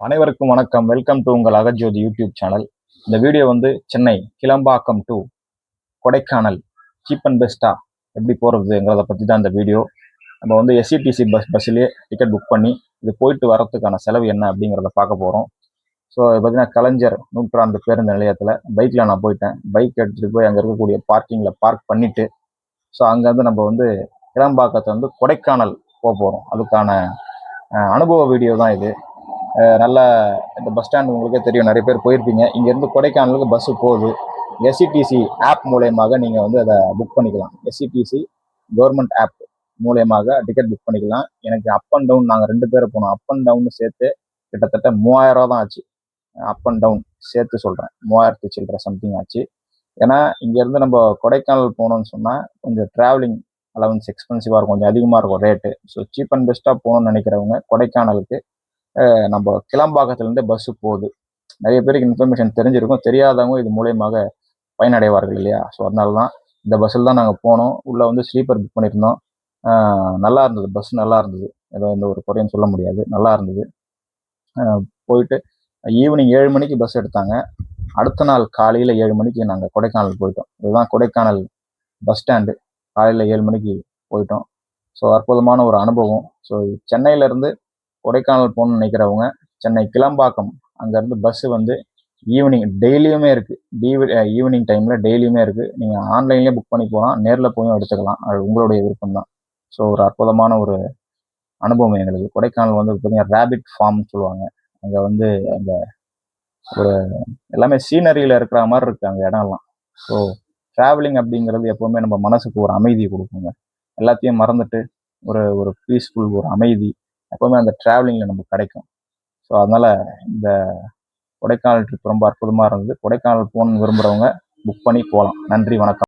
அனைவருக்கும் வணக்கம். Welcome to உங்கள் அகஜோதி யூடியூப் சேனல். இந்த வீடியோ வந்து Chennai Kilambakkam to Kodaikanal cheap and பெஸ்ட்டா எப்படி போகிறதுங்கிறத பற்றி தான் இந்த வீடியோ. நம்ம வந்து எஸ்சிடிசி பஸ்ஸிலே டிக்கெட் புக் பண்ணி இது போயிட்டு வரத்துக்கான செலவு என்ன அப்படிங்கிறத பார்க்க போகிறோம். ஸோ அது பார்த்தீங்கன்னா கலைஞர் நூற்றாண்டு பேருந்து நிலையத்தில் பைக்கில் நான் போயிட்டேன். பைக் எடுத்துகிட்டு போய் அங்கே இருக்கக்கூடிய பார்க்கிங்கில் பார்க் பண்ணிவிட்டு ஸோ அங்கேருந்து நம்ம வந்து கிளம்பாக்கத்தை வந்து கொடைக்கானல் போகிறோம். அதுக்கான அனுபவ வீடியோ தான் இது. நல்லா இந்த பஸ் ஸ்டாண்ட் உங்களுக்கே தெரியும், நிறைய பேர் போயிருப்பீங்க. இங்கேருந்து கொடைக்கானலுக்கு பஸ்ஸு போகுது. எஸ்சிடிசி ஆப் மூலயமாக நீங்கள் வந்து அதை புக் பண்ணிக்கலாம். எஸ்சிடிசி கவர்மெண்ட் ஆப் மூலயமாக டிக்கெட் புக் பண்ணிக்கலாம். எனக்கு அப் அண்ட் டவுன் நாங்கள் 2 பேரை போனோம். அப் அண்ட் டவுன் சேர்த்து கிட்டத்தட்ட 3000 ரூபா தான் ஆச்சு. அப் அண்ட் டவுன் சேர்த்து சொல்கிறேன், 3000 சில்லற சம்திங் ஆச்சு. ஏன்னா இங்கேருந்து நம்ம கொடைக்கானல் போகணும்னு சொன்னால் கொஞ்சம் ட்ராவலிங் அலவன்ஸ் எக்ஸ்பென்சிவாக இருக்கும், கொஞ்சம் அதிகமாக இருக்கும் ரேட்டு. ஸோ சீப் அண்ட் பெஸ்ட்டாக போகணும்னு நினைக்கிறவங்க கொடைக்கானலுக்கு நம்ம கிளம்பாக்கத்துலேருந்து பஸ்ஸு போகுது. நிறைய பேருக்கு இன்ஃபர்மேஷன் தெரிஞ்சிருக்கும், தெரியாதவங்க இது மூலயமாக பயனடைவார்கள் இல்லையா? ஸோ அதனால தான் இந்த பஸ்ஸில் தான் நாங்கள் போனோம். உள்ளே வந்து ஸ்லீப்பர் புக் பண்ணியிருந்தோம். நல்லா இருந்தது, பஸ் நல்லா இருந்தது. ஏதோ எந்த ஒரு குறையும் சொல்ல முடியாது, நல்லா இருந்தது. போயிட்டு ஈவினிங் 7 மணிக்கு பஸ் எடுத்தாங்க. அடுத்த நாள் காலையில் 7 மணிக்கு நாங்கள் கொடைக்கானல் போயிட்டோம். இதுதான் கொடைக்கானல் பஸ் ஸ்டாண்டு. காலையில் 7 மணிக்கு போயிட்டோம். ஸோ அற்புதமான ஒரு அனுபவம். ஸோ சென்னையிலேருந்து கொடைக்கானல் போகணும்னு நினைக்கிறவங்க சென்னை கிளம்பாக்கம் அங்கேருந்து பஸ்ஸு வந்து ஈவினிங் டெய்லியுமே இருக்குது. ஈவினிங் டைமில் டெய்லியுமே இருக்குது. நீங்கள் ஆன்லைன்லேயே புக் பண்ணி போகலாம், நேரில் போயும் எடுத்துக்கலாம். அது உங்களுடைய விருப்பம் தான். ஸோ ஒரு அற்புதமான ஒரு அனுபவம் எங்களுக்கு. கொடைக்கானல் வந்து பார்த்தீங்கன்னா ரேபிட் ஃபார்ம்னு சொல்லுவாங்க. அங்கே வந்து அந்த ஒரு எல்லாமே சீனரியில் இருக்கிற மாதிரி இருக்குது அங்கே இடம்லாம். ஸோ ட்ராவலிங் அப்படிங்கிறது எப்போவுமே நம்ம மனசுக்கு ஒரு அமைதி கொடுக்குங்க. எல்லாத்தையும் மறந்துட்டு ஒரு ஒரு பீஸ்ஃபுல், ஒரு அமைதி எப்போவுமே அந்த ட்ராவலிங்கில் நமக்கு கிடைக்கும். ஸோ அதனால் இந்த கொடைக்கானல் ட்ரிப் ரொம்ப அற்புதமாக இருந்தது. கொடைக்கானல் போகணுன்னு விரும்புகிறவங்க புக் பண்ணி போகலாம். நன்றி, வணக்கம்.